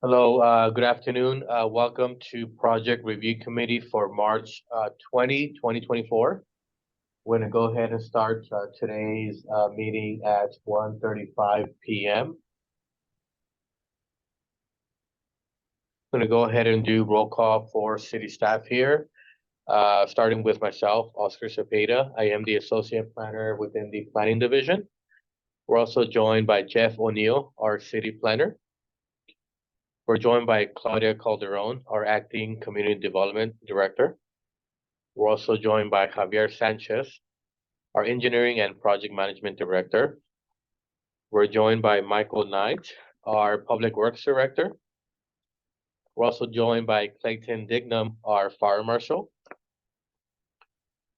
Hello, good afternoon. Welcome to Project Review Committee for March 2024. We're going to go ahead and start today's meeting at 1:35 p.m. I'm going to go ahead and do roll call for city staff here, starting with myself, Oscar Cepeda. I am the Associate Planner within the Planning Division. We're also joined by Jeff O'Neill, our City Planner. We're joined by Claudia Calderon, our Acting Community Development Director. We're also joined by Javier Sanchez, our Engineering and Project Management Director. We're joined by Michael Knight, our Public Works Director. We're also joined by Clayton Dignam, our Fire Marshal.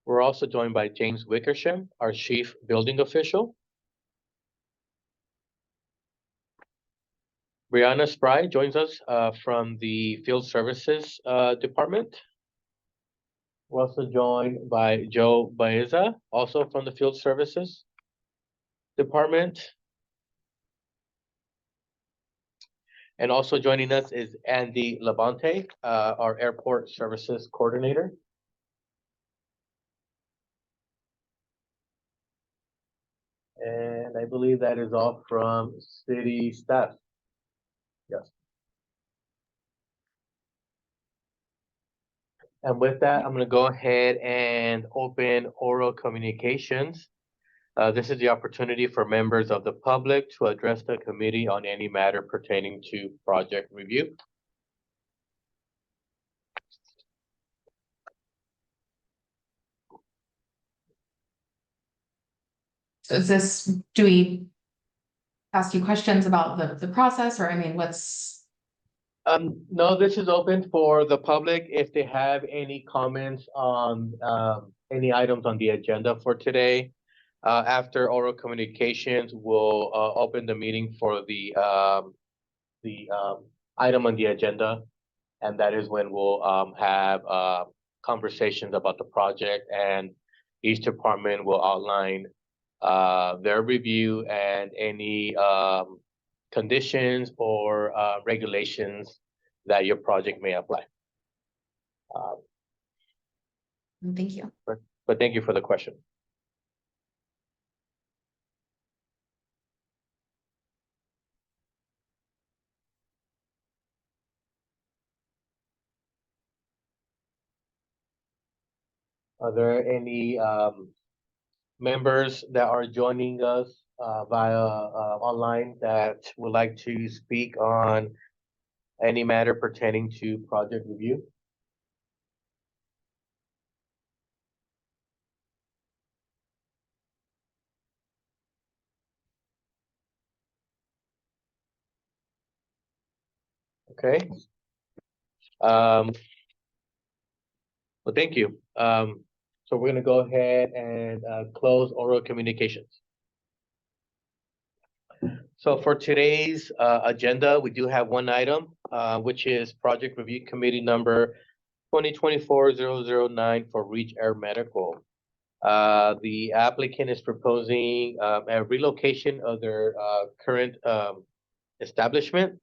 We're also joined by James Wickersham, our Chief Building Official. Brianna Spry joins us from the Field Services Department. We're also joined by Joe Baeza, also from the Field Services Department. And also joining us is Andy Labonte, our Airport Services Coordinator. And I believe that is all from city staff. Yes. And with that, I'm going to go ahead and open oral communications. This is the opportunity for members of the public to address the committee on any matter pertaining to project review. So is this, do we ask you questions about the process, or I mean, what's? No, this is open for the public if they have any comments on any items on the agenda for today. After oral communications, we'll open the meeting for the item on the agenda, and that is when we'll have conversations about the project, and each department will outline their review and any conditions or regulations that your project may apply. Thank you. But thank you for the question. Are there any members that are joining us via online that would like to speak on any matter pertaining to project review? Okay. Well, thank you. So we're gonna go ahead and close oral communications. So for today's agenda, we do have one item, which is Project Review Committee number 2024-009 for Reach Air Medical. The applicant is proposing a relocation of their current establishment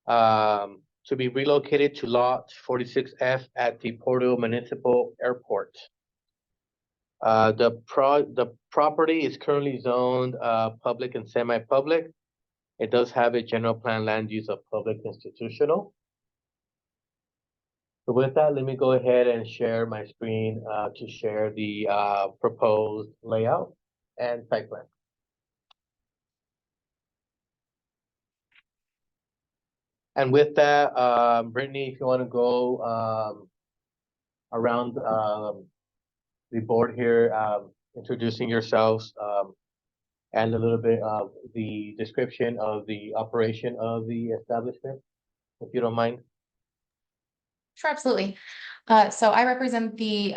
to be relocated to lot 46F at the Porterville Municipal Airport. The property is currently zoned public and semi-public. It does have a general plan land use of public institutional. So with that, let me go ahead and share my screen to share the proposed layout and site plan. And with that, Brittany, if you want to go around the board here, introducing yourselves and a little bit of the description of the operation of the establishment, if you don't mind. Sure, absolutely. So I represent the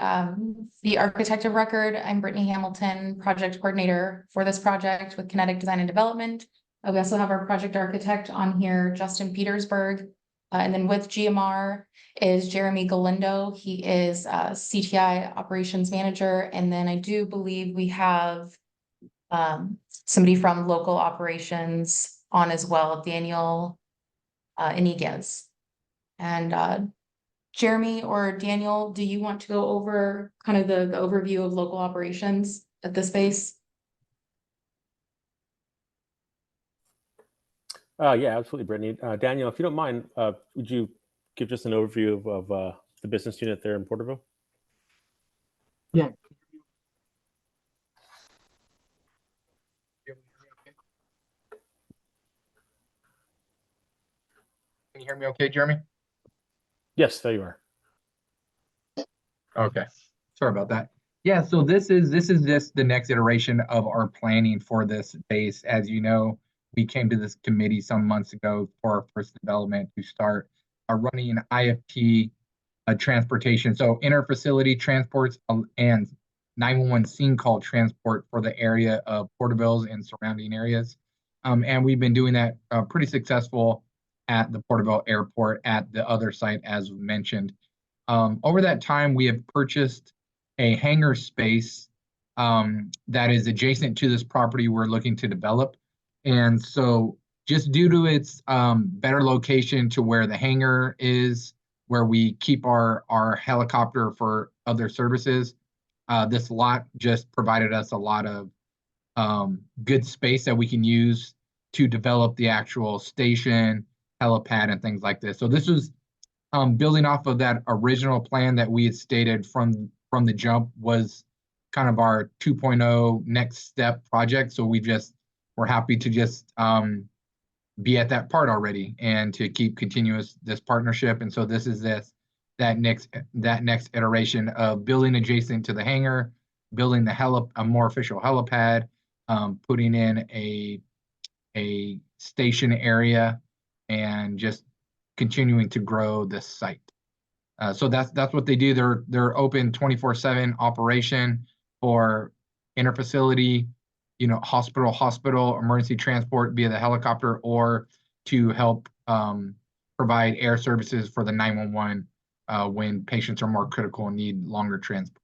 architect of record. I'm Brittany Hamilton, project coordinator for this project with Kinetic Design and Development. We also have our project architect on here, Justin Petersburg. And then with GMR is Jeremy Galindo. He is CTI operations manager. And then I do believe we have somebody from local operations on as well, Daniel in Iguez. And Jeremy or Daniel, do you want to go over kind of the overview of local operations at this space? Yeah, absolutely, Brittany. Daniel, if you don't mind, would you give just an overview of the business unit there in Porterville? Yeah. Can you hear me okay, Jeremy? Yes, there you are. Okay. Sorry about that. Yeah, so this is just the next iteration of our planning for this base. As you know, we came to this committee some months ago for our first development to start running IFT transportation. So inter-facility transports and 911 scene call transport for the area of Porterville and surrounding areas. And we've been doing that pretty successful at the Porterville airport at the other site, as mentioned. Over that time, we have purchased a hangar space that is adjacent to this property we're looking to develop. And so just due to its better location to where the hangar is, where we keep our helicopter for other services, this lot just provided us a lot of good space that we can use to develop the actual station, helipad, and things like this. So this was building off of that original plan that we had stated from the jump, was kind of our 2.0 next step project. So we're happy to just be at that part already and to keep continuous this partnership. And so this is that next iteration of building adjacent to the hangar, building a more official helipad, putting in a station area, and just continuing to grow this site. So that's what they do. They're open 24/7 operation for interfacility, hospital emergency transport via the helicopter, or to help provide air services for the 911 when patients are more critical and need longer transport.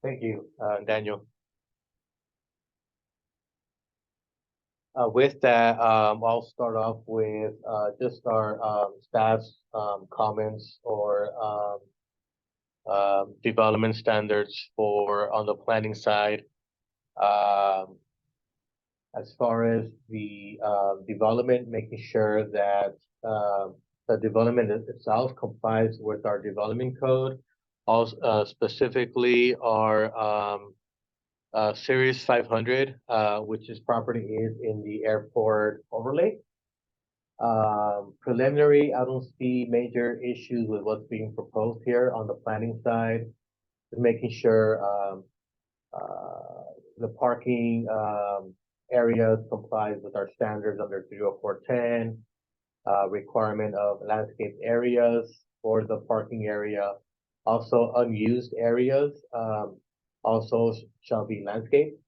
Thank you, Daniel. With that, I'll start off with just our staff's comments or development standards for on the planning side. As far as the development, making sure that the development itself complies with our development code. Also, specifically our Series 500, which is property is in the airport overlay. Preliminary, I don't see major issues with what's being proposed here on the planning side. Making sure the parking areas complies with our standards under 30410, requirement of landscape areas for the parking area. Also, unused areas also shall be landscaped.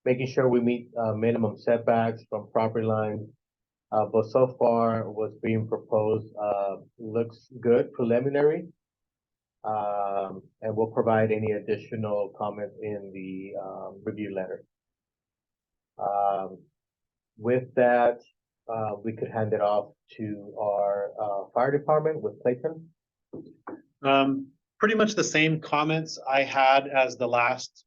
Making sure we meet minimum setbacks from property lines. But so far, what's being proposed looks good, preliminary. And we'll provide any additional comments in the review letter. With that, we could hand it off to our fire department with Clayton. Pretty much the same comments I had as the last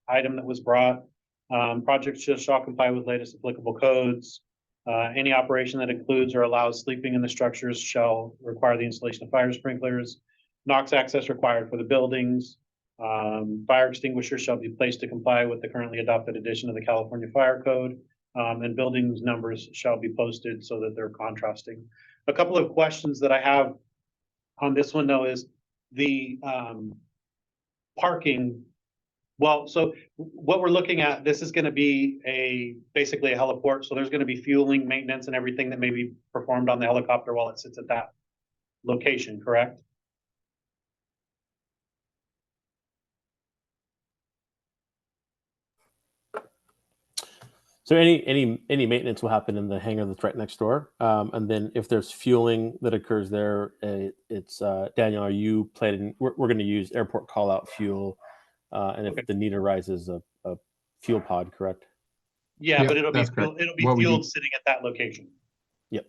item that was brought. Projects shall comply with latest applicable codes. Any operation that includes or allows sleeping in the structures shall require the installation of fire sprinklers. NOx access required for the buildings. Fire extinguishers shall be placed to comply with the currently adopted edition of the California Fire Code. And buildings numbers shall be posted so that they're contrasting. A couple of questions that I have on this one, though, is the parking. Well, so what we're looking at, this is going to be basically a heliport. So there's going to be fueling, maintenance, and everything that may be performed on the helicopter while it sits at that location, correct? So any maintenance will happen in the hangar that's right next door, and then if there's fueling that occurs there, it's Daniel. Are you planning? We're going to use airport call out fuel And Okay. if the need arises, a fuel pod, correct? Yeah, Yep, but it'll be, that's correct. it'll be What we do- fueled sitting at that location. Yep.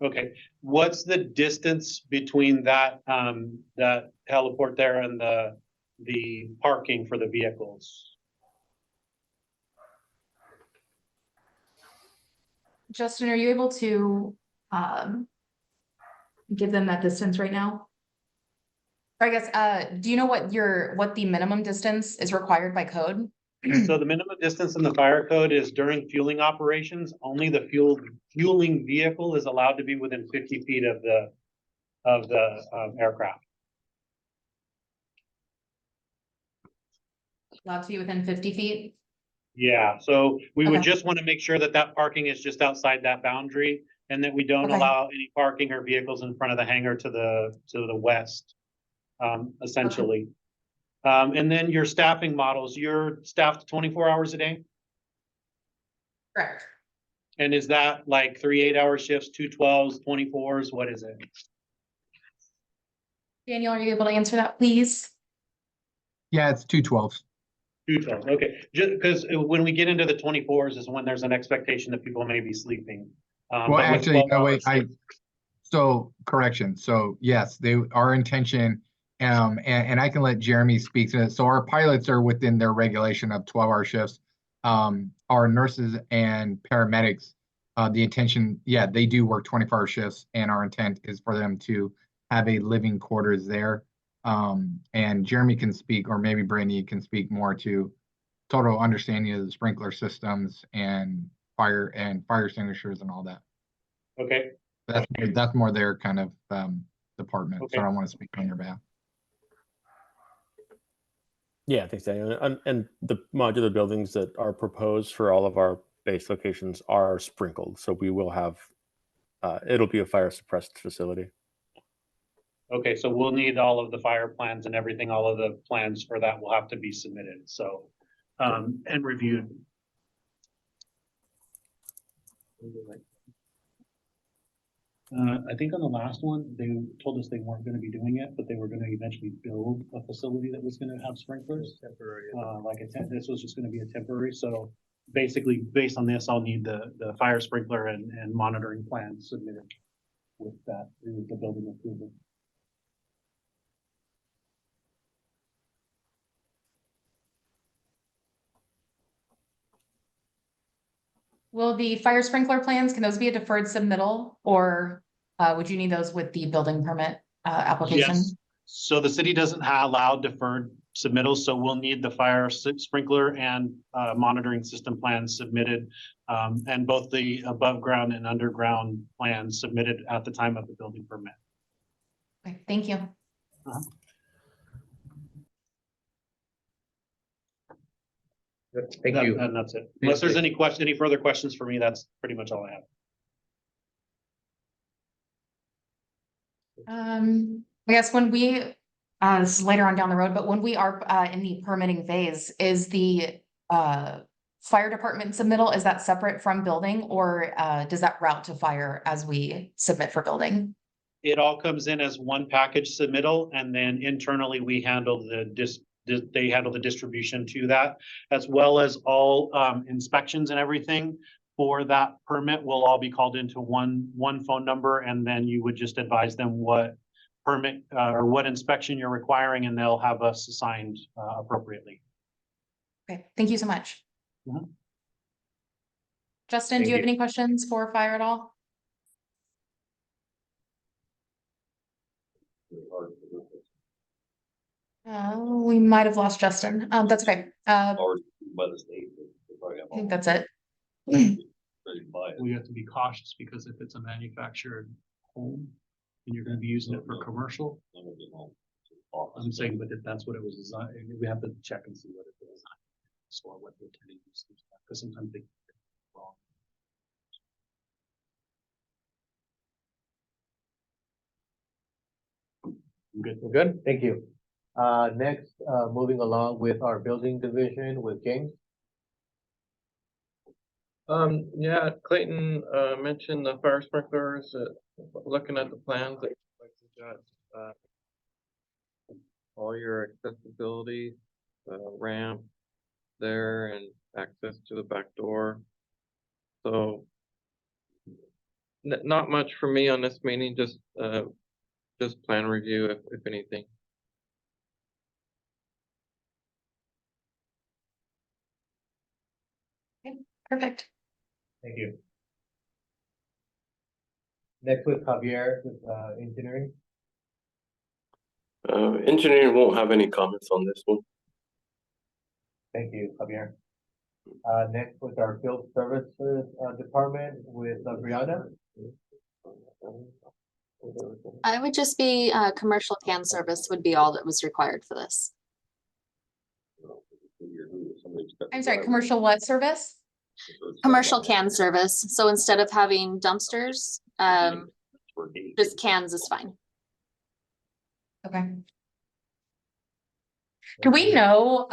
Okay, what's the distance between that, that heliport there and the parking for the vehicles? Justin, are you able to give them that distance right now? Or I guess, do you know what the minimum distance is required by code? So the minimum distance in the fire code is during fueling operations, only the fueling vehicle is allowed to be within 50 feet of the aircraft. Allowed to be within 50 feet? Yeah, so we would Okay. just want to make sure that that parking is just outside that boundary and that we don't Okay. allow any parking or vehicles in front of the hangar to the west, essentially. And then your staffing models, you're staffed 24 hours a day? Correct. And is that like 3 8-hour shifts, 2 12s, 24s? What is it? Daniel, are you able to answer that, please? Yeah, it's 212s. 2 12s, okay. Just because when we get into the 24s is when there's an expectation that people may be sleeping. Well, But with actually, no, 12 wait, hours- so correction. So yes, our intention, and I can let Jeremy speak to it. So our pilots are within their regulation of 12-hour shifts. Our nurses and paramedics, the intention, yeah, they do work 24-hour shifts, and our intent is for them to have a living quarters there. And Jeremy can speak, or maybe Brittany can speak more to total understanding of the sprinkler systems and fire extinguishers and all that. Okay, That's more their kind of department, so Okay. I don't want to speak on your behalf. Yeah, thanks, Daniel. And the modular buildings that are proposed for all of our base locations are sprinkled, so we will have, it'll be a fire suppressed facility. okay, so we'll need all of the fire plans and everything, all of the plans for that will have to be submitted, so, and reviewed. I think on the last one, they told us they weren't gonna be doing it, but they were gonna eventually build a facility that was gonna have sprinklers. Temporary. This was just gonna be a temporary, so basically, based on this, I'll need the fire sprinkler and monitoring plan submitted with that, with the building approval. Will the fire sprinkler plans, can those be a deferred submittal, or would you need those with the building permit application? Yes. So the city doesn't allow deferred submittals, so we'll need the fire sprinkler and monitoring system plans submitted. And both the above ground and underground plans submitted at the time of the building permit. Okay, thank you. Thank you. And that's it. Unless there's any further questions for me, that's pretty much all I have. I guess when we, this is later on down the road, but when we are in the permitting phase, is the fire department submittal, is that separate from building, or does that route to fire as we submit for building? It all comes in as one package submittal, and then internally we handle they handle the distribution to that, as well as all inspections and everything for that permit will all be called into one phone number, and then you would just advise them what permit or what inspection you're requiring, and they'll have us assigned appropriately. Okay, thank you so much. Mhm. Justin, Thank do you have you. any questions for fire at all? We might have lost Justin. That's okay. Or by the state. I think that's it. We have to be cautious because if it's a manufactured home and you're gonna be using it for commercial, I'm saying, but if that's what it was designed, we have to check and see what it was. So what they're trying to use, because sometimes they get it wrong. I'm good. We're good, thank you. Next, moving along with our building division with James. Yeah, Clayton, mentioned the fire sprinklers, looking at the plans, it looks like you got, all your accessibility ramp there and access to the back door. So not much for me on this meeting, just plan review if anything. Perfect. Thank you. Next with Javier with engineering. Engineering won't have any comments on this one. Thank you, Javier. Next with our field services department with Brianna. I would just be, commercial can service would be all that was required for this. I'm sorry, commercial what service? Commercial can service, so instead of having dumpsters, just cans is fine. Okay. Do we know,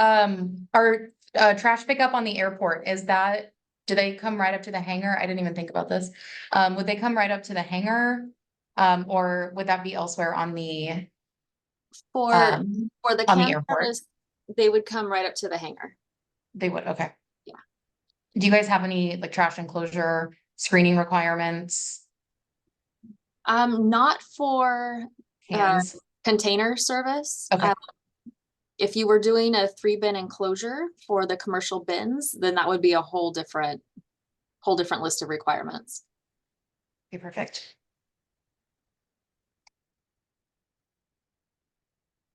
our trash pickup on the airport, do they come right up to the hangar? I didn't even think about this. Would they come right up to the hangar? Or would that be elsewhere on the, For the on the can airport? service, they would come right up to the hangar. They would, okay. Yeah. Do you guys have any like trash enclosure screening requirements? Not for Cans? container service. Okay. If you were doing a 3-bin enclosure for the commercial bins, then that would be a whole different list of requirements. Okay, perfect.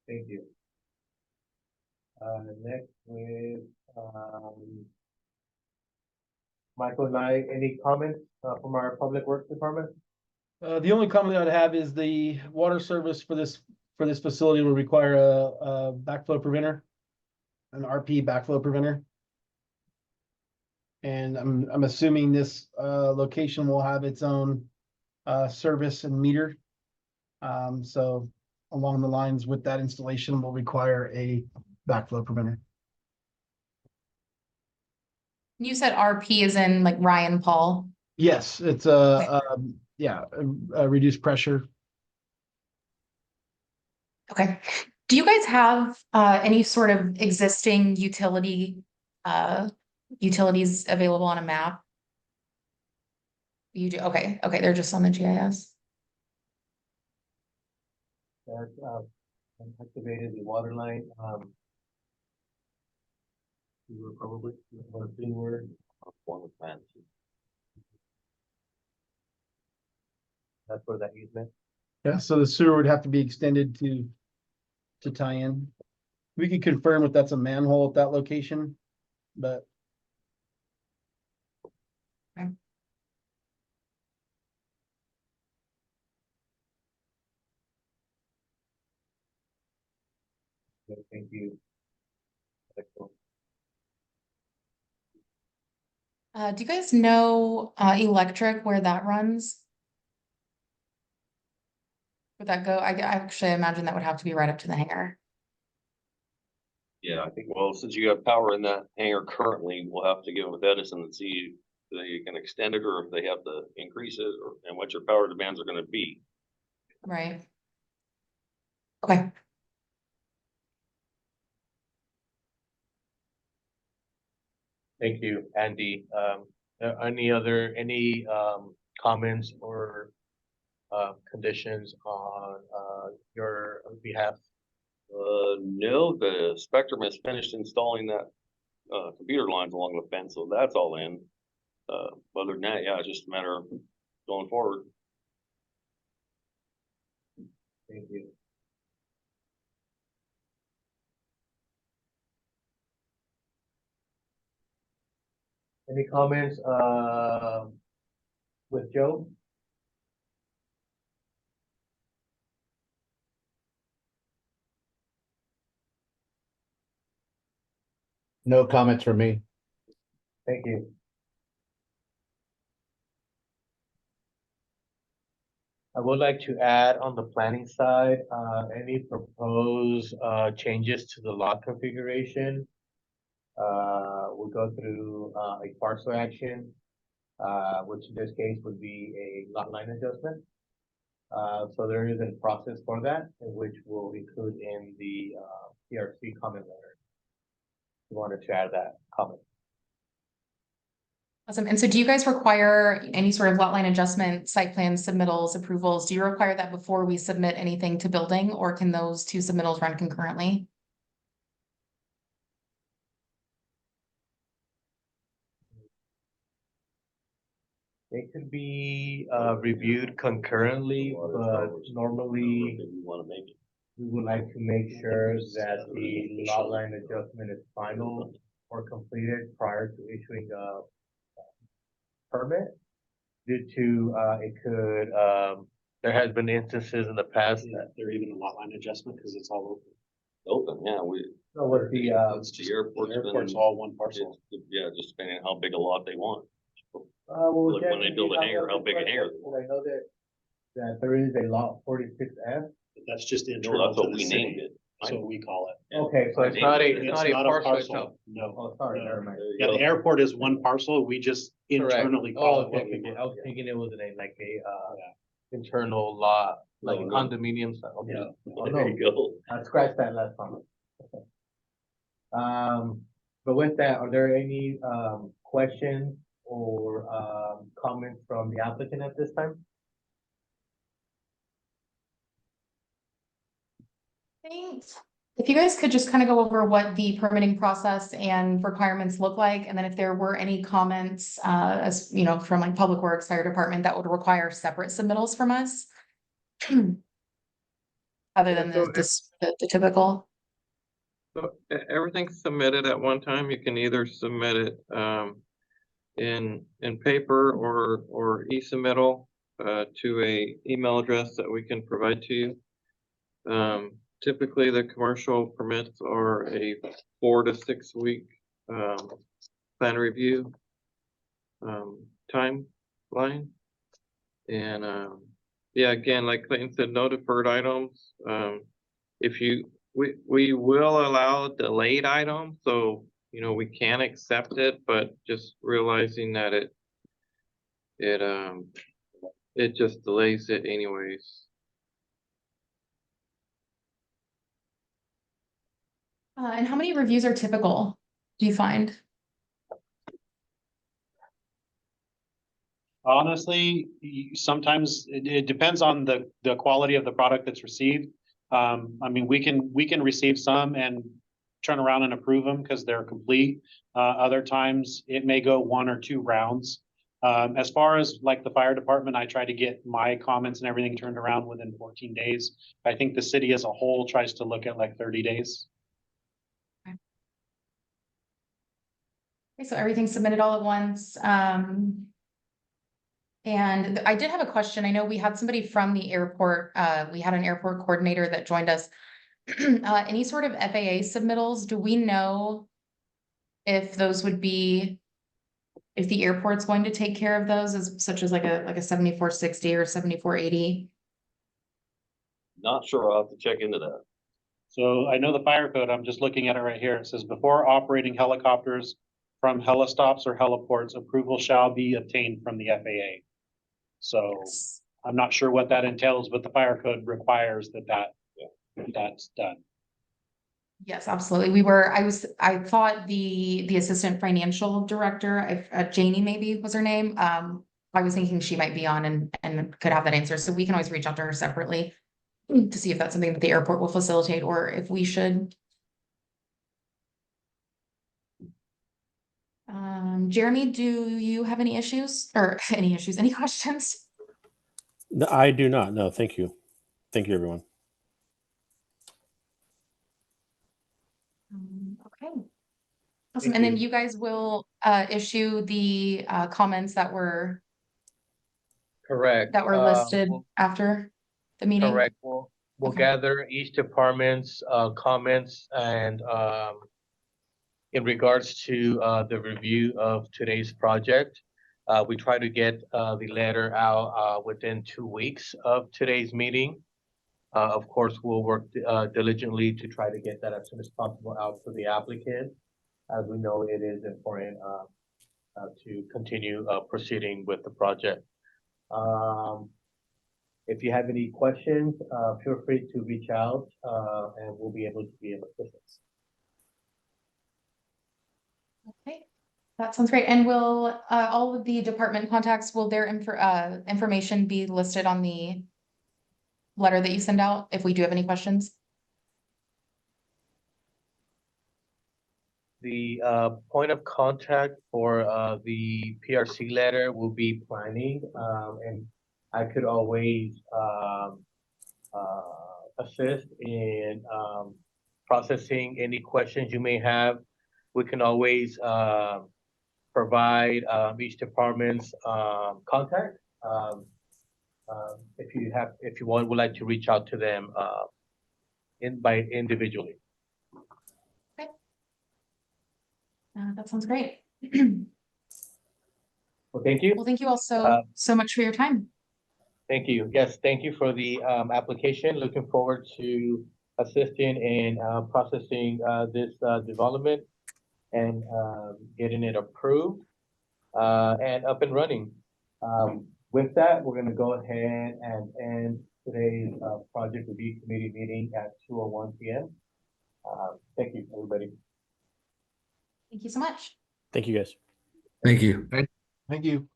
Thank you. Next with Michael and I, any comments from our public works department? The only comment I'd have is the water service for this facility will require a backflow preventer, an RP backflow preventer. And I'm assuming this location will have its own service and meter. So along the lines with that installation will require a backflow preventer. You said RP is in like Ryan Paul. Yes, it's yeah, a reduced pressure. Okay. Do you guys have any sort of existing utilities available on a map? You do, okay, they're just on the GIS. That activated the water line. We were probably one word. That's where that easement. Yeah, so the sewer would have to be extended to tie in. We could confirm if that's a manhole at that location, but. Okay. Thank you. Excellent. Do you guys know electric where that runs? Would that go? I actually imagine that would have to be right up to the hangar. Yeah, I think, well, since you have power in that hangar currently, we'll have to get with Edison and see if they can extend it or if they have to increase it and what your power demands are gonna be. Right. Okay. Thank you, Andy. Any comments or conditions on your behalf? No, the Spectrum has finished installing that computer lines along the fence, so that's all in. Other than that, yeah, it's just a matter of going forward. Thank you. Any comments with Joe? No comments from me. Thank you. I would like to add on the planning side, any proposed changes to the lot configuration. We'll go through a parcel action, which in this case would be a lot line adjustment. So there is a process for that, which we'll include in the PRC comment letter. wanted to add that comment. Awesome. And so do you guys require any sort of lot line adjustment, site plan submittals, approvals? Do you require that before we submit anything to building, or can those two submittals run concurrently? They could be reviewed concurrently, but normally We wanna make it. we would like to make sure that the lot line adjustment is final or completed prior to issuing a permit. Due to, it could, there has been instances in the past that. They're even a lot line adjustment because it's all Open, yeah, we, So with the, It's just, the airport's the airport's been- all one parcel. yeah, just depending on how big a lot they want. well, Like when they build a hangar, how big a hangar they want. I know that there is a lot 46F. That's just No, internal that's to what the we city. named it. That's what we call it. Okay, so it's not It's a parcel itself. No. Oh, sorry, No. never mind. There you Yeah, go. the airport is one parcel. We just Correct. internally Oh, call it okay, what okay, we okay. I was want. thinking it was like a, Yeah. internal lot, like No, no. condominium style. Okay. Yeah. Oh, There no. you go. I scratched that last comment. Okay. But with that, are there any, questions or, comments from the applicant at this time? Thanks. If you guys could just kind of go over what the permitting process and requirements look like, and then if there were any comments, as you know, from like Public Works, Fire Department, that would require separate submittals from us. Other than So the typical. So everything's submitted at one time. You can either submit it in paper or e-submittal to a email address that we can provide to you. Typically, the commercial permits are a 4 to 6 week plan review timeline. And yeah, again, like Clayton said, no deferred items. We will allow delayed items, so you know we can accept it, but just realizing that it just delays it anyways. And how many reviews are typical, do you find? Honestly, sometimes it depends on the quality of the product that's received. I mean, we can receive some and turn around and approve them because they're complete. Other times it may go 1 or 2 rounds. As far as like the fire department, I try to get my comments and everything turned around within 14 days. I think the city as a whole tries to look at like 30 days. Okay, so everything's submitted all at once. And I did have a question. I know we had somebody from the airport, we had an airport coordinator that joined us. Any sort of FAA submittals, do we know if those would be, if the airport's going to take care of those, as such as like a 7460 or 7480? Not sure. I'll have to check into that. So I know the fire code, I'm just looking at it right here. It says before operating helicopters from helistops or heliports, approval shall be obtained from the FAA. So I'm not sure what that entails, but the fire code requires that's done. Yes, absolutely. I thought the assistant financial director, Janie maybe was her name. I was thinking she might be on and could have that answer. So we can always reach out to her separately to see if that's something that the airport will facilitate or if we should. Jeremy, do you have any issues or any questions? No, I do not. No, thank you. Thank you, everyone. Okay. Awesome. And then you guys will issue the comments that were Correct. listed after the meeting? Correct. We'll Okay. gather each department's comments and in regards to the review of today's project. We try to get the letter out within 2 weeks of today's meeting. Of course, we'll work diligently to try to get that as soon as possible out to the applicant. As we know, it is important to continue proceeding with the project. If you have any questions, feel free to reach out and we'll be able to be of assistance. Okay, that sounds great. And will all of the department contacts, will their information be listed on the letter that you send out if we do have any questions? The point of contact for the PRC letter will be planning, and I could always assist in processing any questions you may have. We can always provide each department's contact. If you would like to reach out to them individually. That sounds great. Well, thank you. Well, thank you all Uh, so much for your time. Thank you. Yes, thank you for the application. Looking forward to assisting in processing this development and getting it approved and up and running. With that, we're gonna go ahead and end today's project review committee meeting at 2:01 PM. Thank you, everybody. Thank you so much. Thank you, guys. Thank you. Thank you.